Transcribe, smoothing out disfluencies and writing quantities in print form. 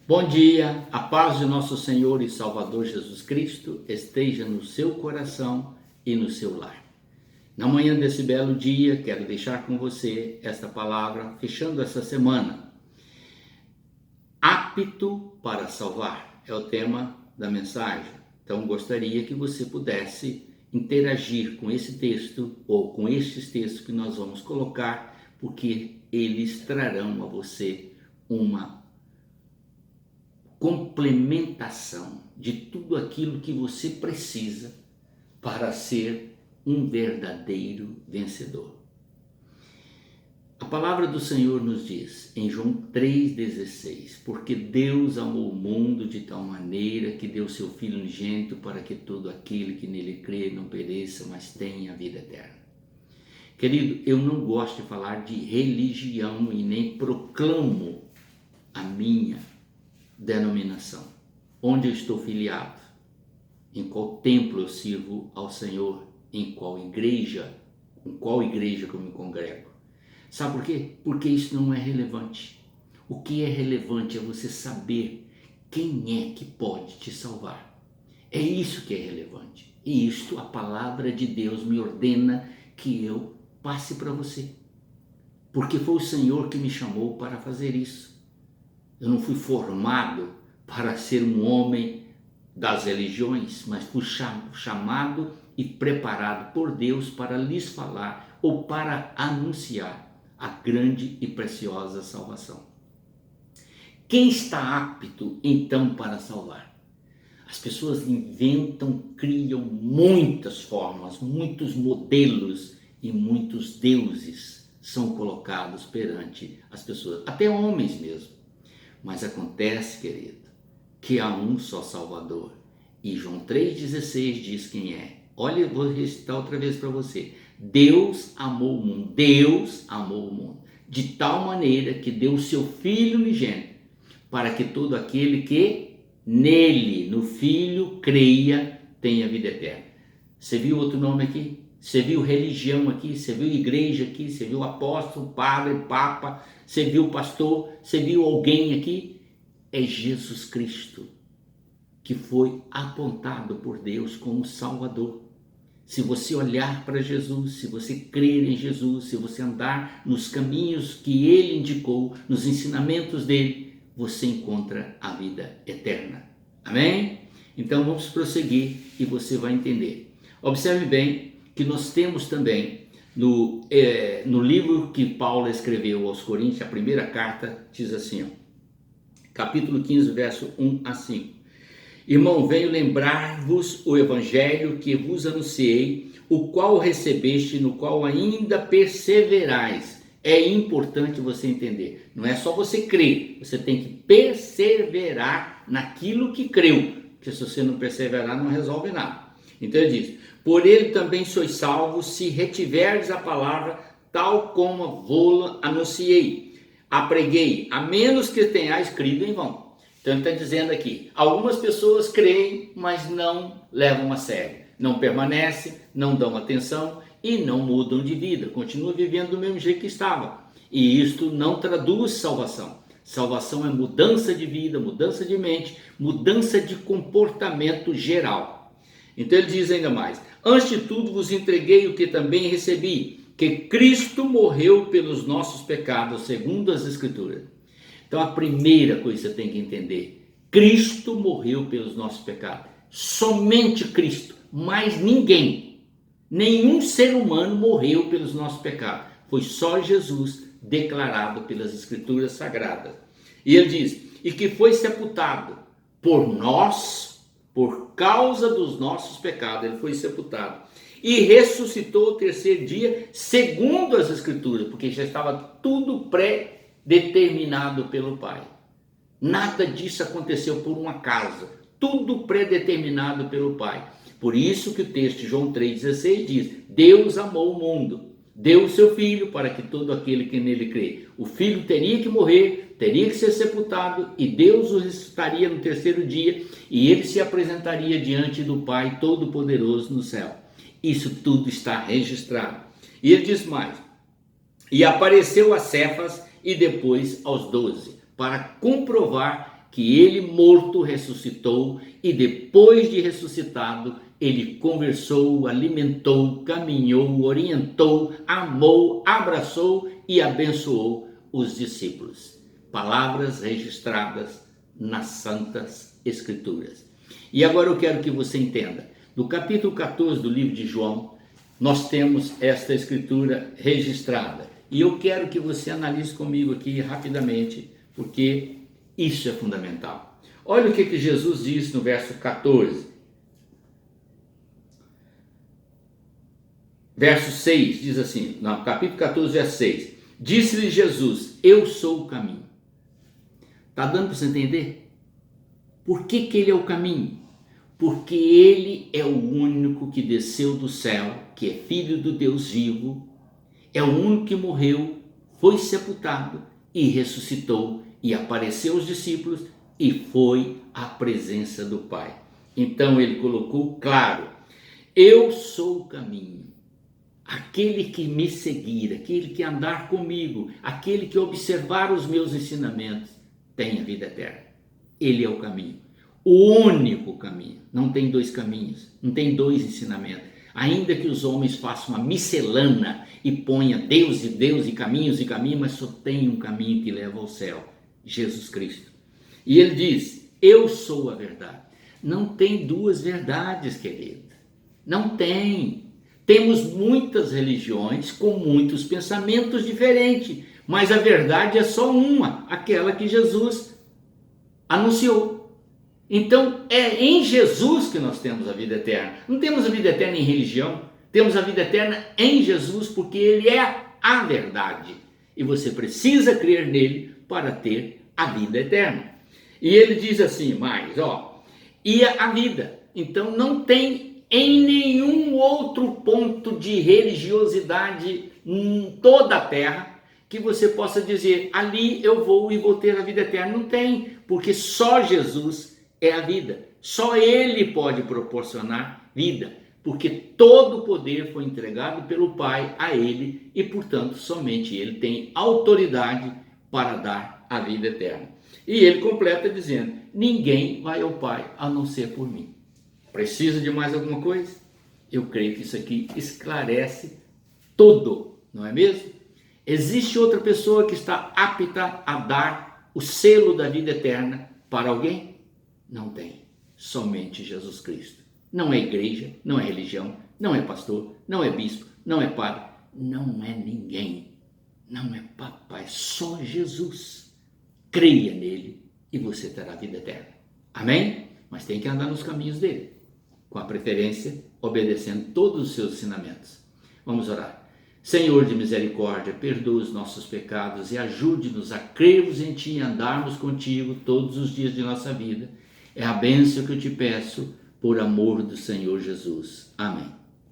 Bom dia, a paz de nosso Senhor e Salvador Jesus Cristo esteja no seu coração e no seu lar. Na manhã desse belo dia, quero deixar com você esta palavra, fechando essa semana. Apto para salvar é o tema da mensagem. Então, gostaria que você pudesse interagir com esse texto ou com estes textos que nós vamos colocar, porque eles trarão a você uma complementação de tudo aquilo que você precisa para ser um verdadeiro vencedor. A palavra do Senhor nos diz em João 3,16: porque Deus amou o mundo de tal maneira que deu seu Filho unigênito para que todo aquele que nele crê não pereça, mas tenha a vida eterna. Querido, eu não gosto de falar de religião e nem proclamo a minha denominação, onde eu estou filiado, em qual templo eu sirvo ao Senhor, em qual igreja que eu me congrego. Sabe por quê? Porque isso não é relevante. O que é relevante é você saber quem é que pode te salvar. É isso que é relevante. E isto a palavra de Deus me ordena que eu passe para você. Porque foi o Senhor que me chamou para fazer isso. Eu não fui formado para ser um homem das religiões, mas fui chamado e preparado por Deus para lhes falar ou para anunciar a grande e preciosa salvação. Quem está apto então para salvar? As pessoas inventam, criam muitas formas, muitos modelos e muitos deuses são colocados perante as pessoas, até homens mesmo. Mas acontece, querido, que há um só Salvador. E João 3,16 diz quem é. Olha, eu vou recitar outra vez para você. Deus amou o mundo. Deus amou o mundo. De tal maneira que deu o seu Filho unigênito, para que todo aquele que nele, no Filho, creia, tenha vida eterna. Você viu outro nome aqui? Você viu religião aqui? Você viu igreja aqui? Você viu apóstolo, padre, papa? Você viu pastor? Você viu alguém aqui? É Jesus Cristo, que foi apontado por Deus como Salvador. Se você olhar para Jesus, se você crer em Jesus, se você andar nos caminhos que Ele indicou, nos ensinamentos dele, você encontra a vida eterna. Amém? Então vamos prosseguir e você vai entender. Observe bem que nós temos também no livro que Paulo escreveu aos Coríntios, a primeira carta, diz assim, capítulo 15, verso 1 a 5. Irmão, venho lembrar-vos o evangelho que vos anunciei, o qual recebeste, no qual ainda perseverais. É importante você entender. Não é só você crer, você tem que perseverar naquilo que creu. Porque se você não perseverar, não resolve nada. Então ele diz: por ele também sois salvos, se retiverdes a palavra, tal como vou-la anunciei, a preguei, a menos que tenhais crido em vão. Então ele está dizendo aqui, algumas pessoas creem, mas não levam a sério, não permanecem, não dão atenção e não mudam de vida, continuam vivendo do mesmo jeito que estava. E isto não traduz salvação. Salvação é mudança de vida, mudança de mente, mudança de comportamento geral. Então ele diz ainda mais: antes de tudo vos entreguei o que também recebi, que Cristo morreu pelos nossos pecados, segundo as Escrituras. Então a primeira coisa que você tem que entender: Cristo morreu pelos nossos pecados. Somente Cristo, mais ninguém, nenhum ser humano morreu pelos nossos pecados. Foi só Jesus declarado pelas Escrituras Sagradas. E ele diz: e que foi sepultado por nós, por causa dos nossos pecados, ele foi sepultado. E ressuscitou o terceiro dia, segundo as Escrituras, porque já estava tudo pré-determinado pelo Pai. Nada disso aconteceu por um acaso, tudo pré-determinado pelo Pai. Por isso que o texto de João 3,16 diz: Deus amou o mundo, deu o seu Filho para que todo aquele que nele crê. O Filho teria que morrer, teria que ser sepultado, e Deus o ressuscitaria no terceiro dia, e ele se apresentaria diante do Pai Todo-Poderoso no céu. Isso tudo está registrado. E ele diz mais: e apareceu a Cefas e depois aos 12, para comprovar que ele morto ressuscitou e depois de ressuscitado ele conversou, alimentou, caminhou, orientou, amou, abraçou e abençoou os discípulos. Palavras registradas nas Santas Escrituras. E agora eu quero que você entenda. No capítulo 14 do livro de João, nós temos esta escritura registrada. E eu quero que você analise comigo aqui rapidamente, porque isso é fundamental. Olha o que Jesus diz no verso 14. Verso 6 diz assim, no capítulo 14, verso 6. Disse-lhe Jesus, eu sou o caminho. Está dando para você entender? Por que ele é o caminho? Porque ele é o único que desceu do céu, que é filho do Deus vivo, é o único que morreu, foi sepultado e ressuscitou e apareceu aos discípulos e foi à presença do Pai. Então ele colocou claro, eu sou o caminho. Aquele que me seguir, aquele que andar comigo, aquele que observar os meus ensinamentos, tem a vida eterna. Ele é o caminho, o único caminho. Não tem dois caminhos, não tem dois ensinamentos. Ainda que os homens façam uma miscelânea e ponha Deus e caminhos, mas só tem um caminho que leva ao céu, Jesus Cristo. E ele diz, eu sou a verdade. Não tem duas verdades, querida. Não tem. Temos muitas religiões com muitos pensamentos diferentes, mas a verdade é só uma, aquela que Jesus anunciou. Então é em Jesus que nós temos a vida eterna. Não temos a vida eterna em religião, temos a vida eterna em Jesus, porque ele é a verdade. E você precisa crer nele para ter a vida eterna. E ele diz assim, e a vida. Então não tem em nenhum outro ponto de religiosidade em toda a terra que você possa dizer, ali eu vou e vou ter a vida eterna. Não tem, porque só Jesus é a vida. Só ele pode proporcionar vida, porque todo o poder foi entregado pelo Pai a ele e, portanto, somente ele tem autoridade para dar a vida eterna. E ele completa dizendo, ninguém vai ao Pai a não ser por mim. Precisa de mais alguma coisa? Eu creio que isso aqui esclarece tudo, não é mesmo? Existe outra pessoa que está apta a dar o selo da vida eterna para alguém? Não tem. Somente Jesus Cristo. Não é igreja, não é religião, não é pastor, não é bispo, não é padre, não é ninguém. Não é papai, só Jesus. Creia nele e você terá vida eterna. Amém? Mas tem que andar nos caminhos dele, com a preferência, obedecendo todos os seus ensinamentos. Vamos orar. Senhor de misericórdia, perdoa os nossos pecados e ajude-nos a crermos em Ti e andarmos contigo todos os dias de nossa vida. É a bênção que eu te peço, por amor do Senhor Jesus. Amém.